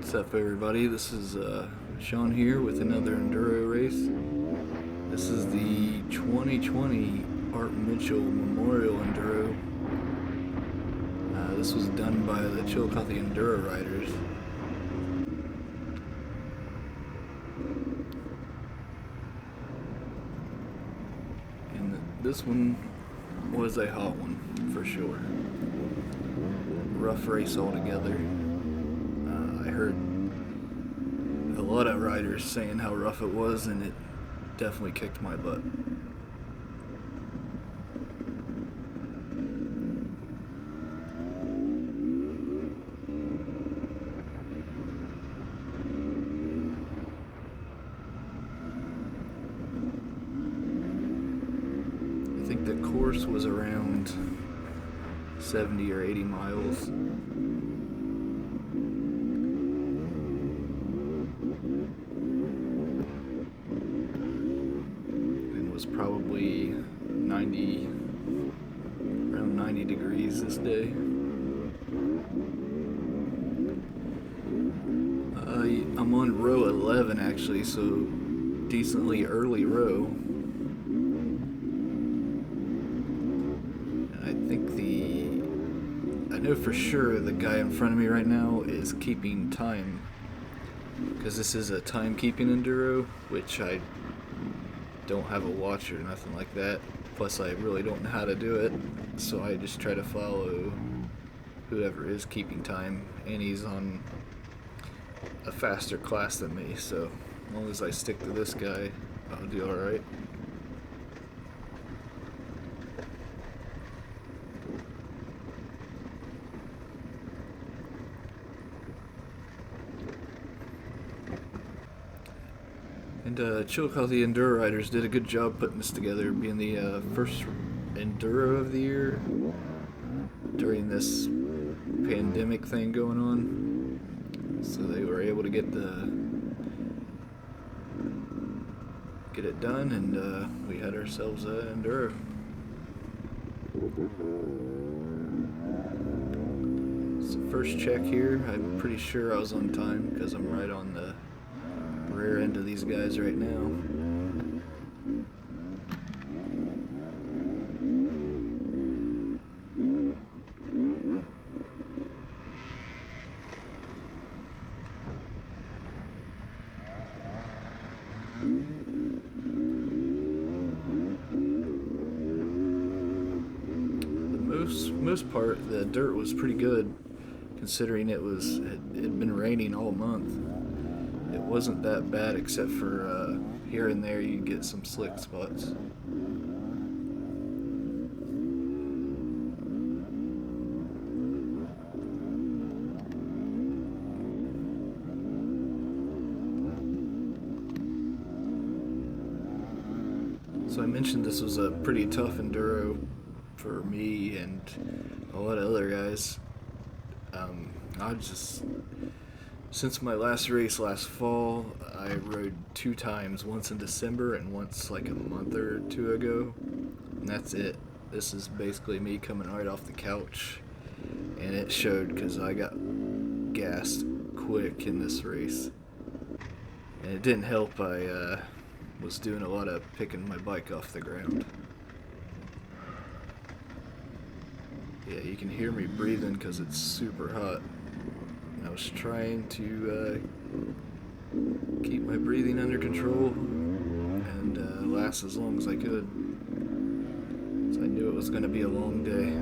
What's up, everybody? This is Sean here with another Enduro race. This is the 2020 Art Mitchell Memorial Enduro. This was done by the Chillicothe Enduro riders. And this one was a hot one, for sure. Rough race altogether. I heard a lot of riders saying how rough it was, and it definitely kicked my butt. I think the course was around 70 or 80 miles. Was probably around 90 degrees this day. I'm on row 11 actually, so decently early row. And I know for sure the guy in front of me right now is keeping time, because this is a timekeeping enduro, which I don't have a watch or nothing like that. Plus I really don't know how to do it, so I just try to follow whoever is keeping time, and he's on a faster class than me, so as long as I stick to this guy, I'll do alright. And Chillicothe Enduro riders did a good job putting this together, being the first Enduro of the year during this pandemic thing going on. So they were able to get it done, and we had ourselves an Enduro. So first check here, I'm pretty sure I was on time because I'm right on the rear end of these guys right now. The most part, the dirt was pretty good, considering it had been raining all month. It wasn't that bad, except for here and there you get some slick spots. So I mentioned this was a pretty tough enduro for me and a lot of other guys. Since my last race last fall, I rode 2 times, once in December and once like a month or 2 ago, and that's it. This is basically me coming right off the couch, and it showed because I got gassed quick in this race, and it didn't help. I was doing a lot of picking my bike off the ground. Yeah, you can hear me breathing because it's super hot. I was trying to keep my breathing under control and last as long as I could. So I knew it was going to be a long day.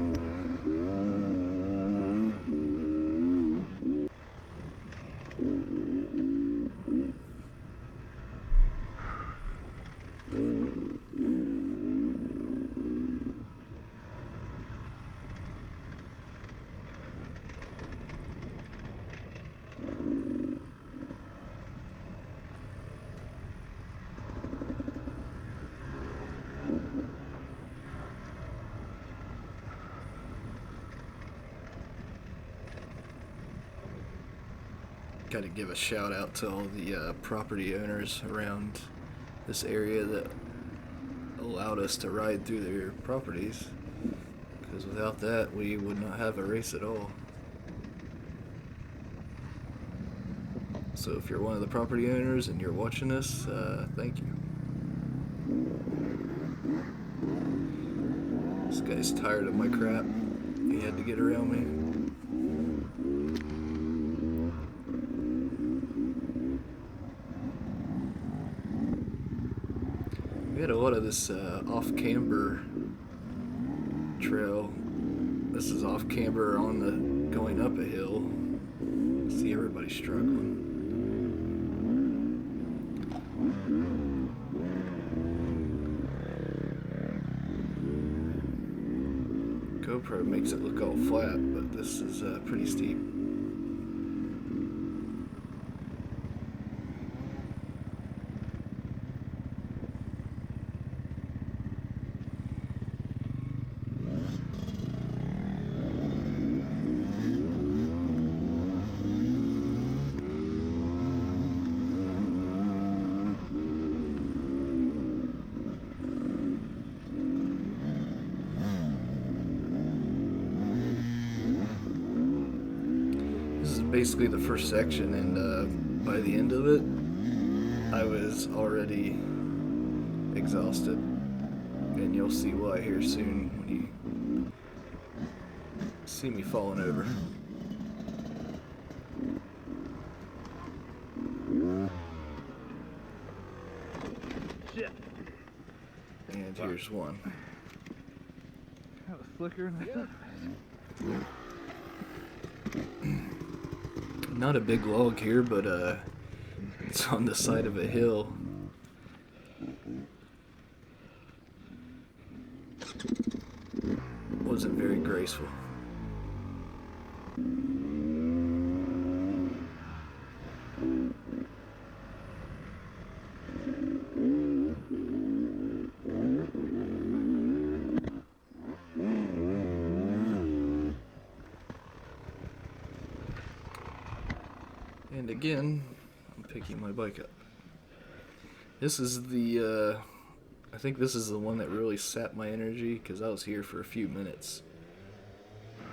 Got to give a shout out to all the property owners around this area that allowed us to ride through their properties, because without that we would not have a race at all. So if you're one of the property owners and you're watching this, thank you. This guy's tired of my crap. He had to get around me. We had a lot of this off-camber trail. This is off-camber on the going up a hill. See, everybody's struggling. GoPro makes it look all flat, but this is pretty steep. Basically the first section, and by the end of it I was already exhausted, and you'll see why here soon when you see me falling over. Shit. And here's one. That was slicker than I thought. Not a big log here, but it's on the side of a hill. Wasn't very graceful. And again, I'm picking my bike up. This is the, I think this is the one that really sapped my energy, because I was here for a few minutes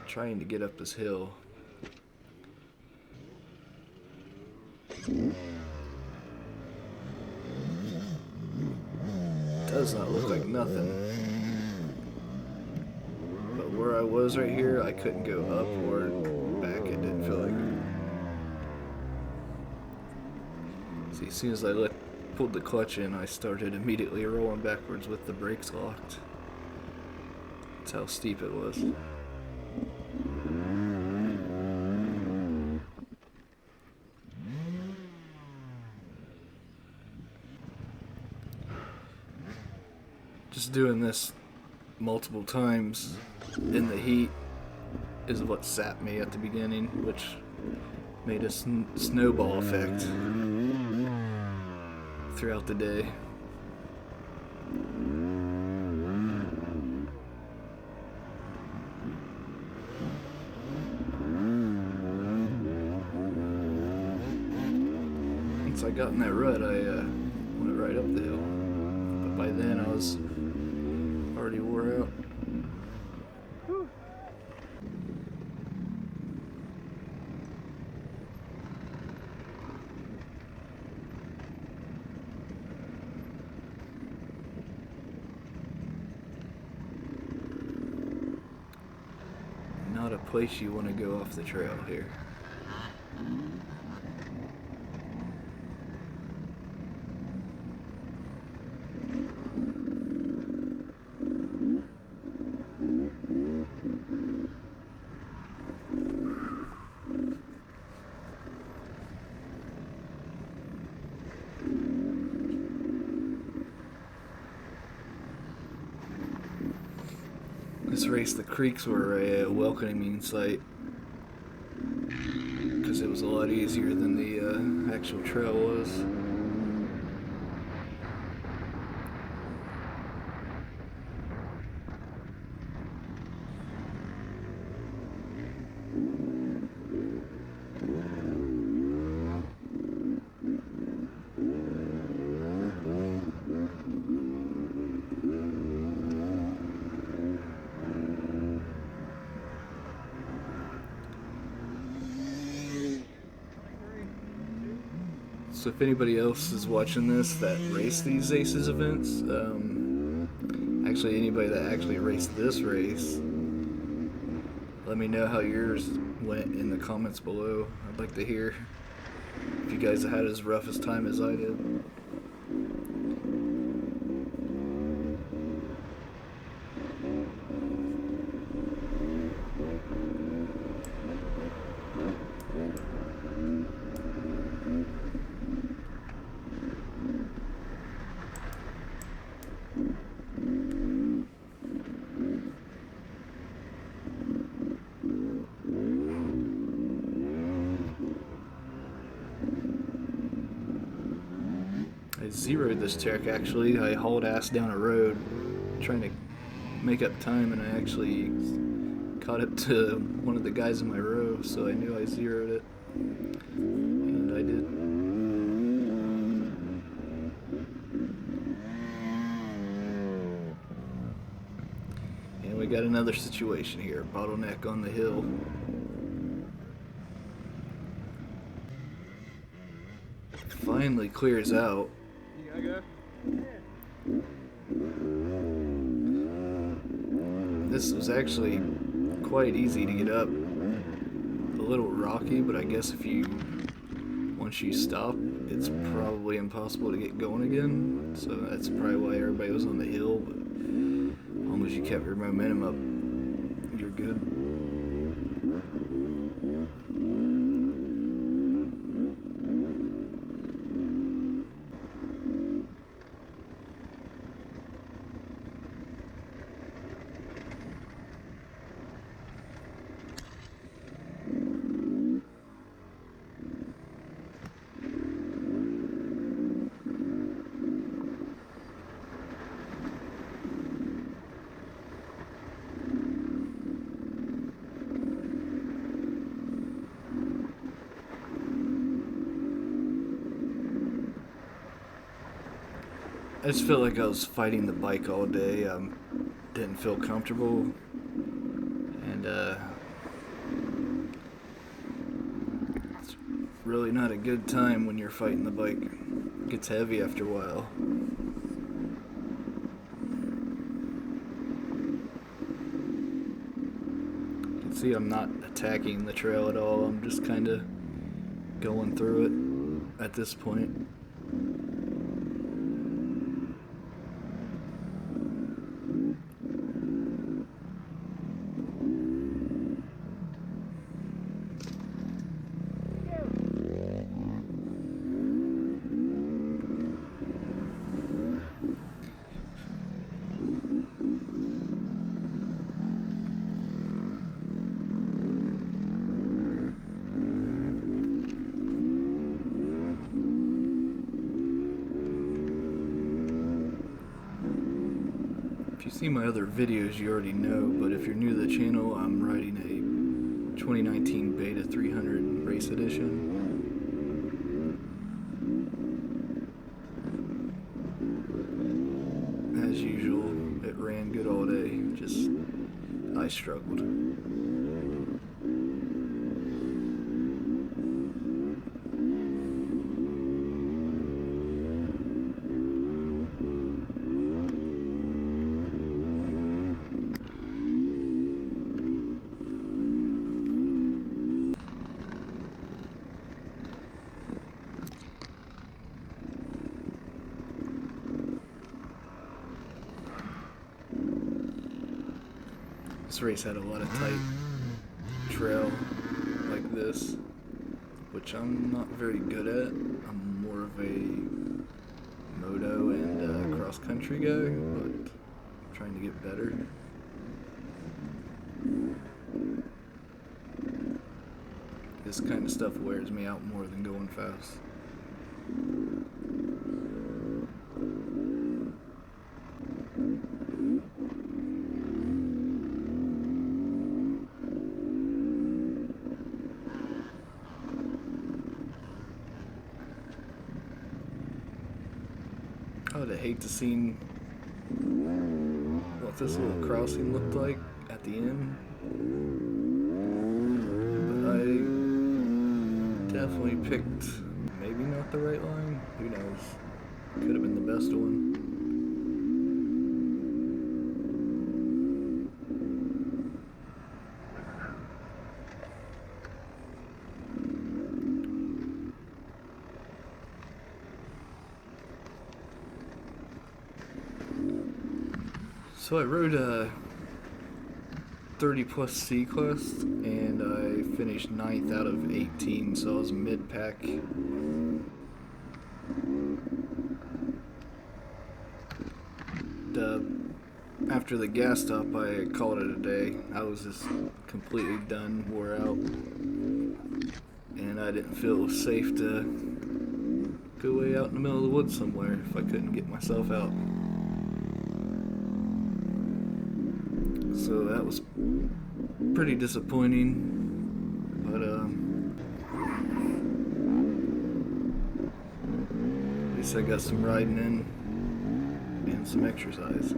trying to get up this hill. Does not look like nothing. But where I was right here, I couldn't go up or back. It didn't feel like it. See, as soon as I pulled the clutch in, I started immediately rolling backwards with the brakes locked. That's how steep it was. Just doing this multiple times in the heat is what sapped me at the beginning, which made a snowball effect throughout the day. Once I got in that rut, I went right up the hill, but by then I was already wore out. Not a place you want to go off the trail here. This race, the creeks were a welcoming sight because it was a lot easier than the actual trail was. So if anybody else is watching this that raced these Aces events, actually anybody that actually raced this race, let me know how yours went in the comments below. I'd like to hear if you guys had as rough a time as I did. I zeroed this track actually. I hauled ass down a road trying to make up time, and I actually caught up to one of the guys in my row, so I knew I zeroed it. And I did. And we got another situation here. Bottleneck on the hill. Finally clears out. You gotta go? This was actually quite easy to get up. A little rocky, but I guess once you stop, it's probably impossible to get going again. So that's probably why everybody was on the hill, but as long as you kept your momentum up, you're good. I just felt like I was fighting the bike all day. Didn't feel comfortable, and it's really not a good time when you're fighting the bike. It gets heavy after a while. You can see I'm not attacking the trail at all. I'm just kind of going through it at this point. If you see my other videos, you already know, but if you're new to the channel, I'm riding a 2019 Beta 300 Race Edition. As usual, it ran good all day, just I struggled. This race had a lot of tight trail like this, which I'm not very good at. I'm more of a moto and cross-country guy, but I'm trying to get better. This kind of stuff wears me out more than going fast. I would have hate to seen what this little crossing looked like at the end, but I definitely picked maybe not the right line. Who knows? Could have been the best one. So I rode a 30 plus C class and I finished 9th out of 18, so I was mid-pack. After the gas stop, I called it a day. I was just completely done, wore out, and I didn't feel safe to go way out in the middle of the woods somewhere if I couldn't get myself out. So that was pretty disappointing, but at least I got some riding in and some exercise.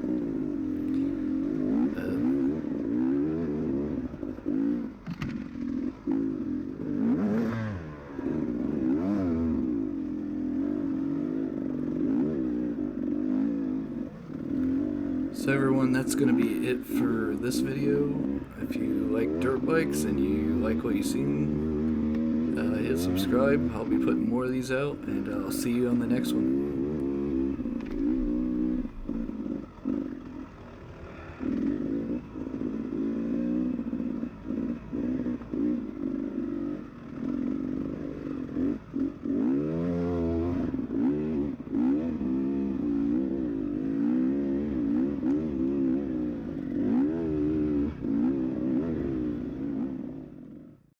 So everyone, that's going to be it for this video. If you like dirt bikes and you like what you've seen, hit subscribe. I'll be putting more of these out, and I'll see you on the next one.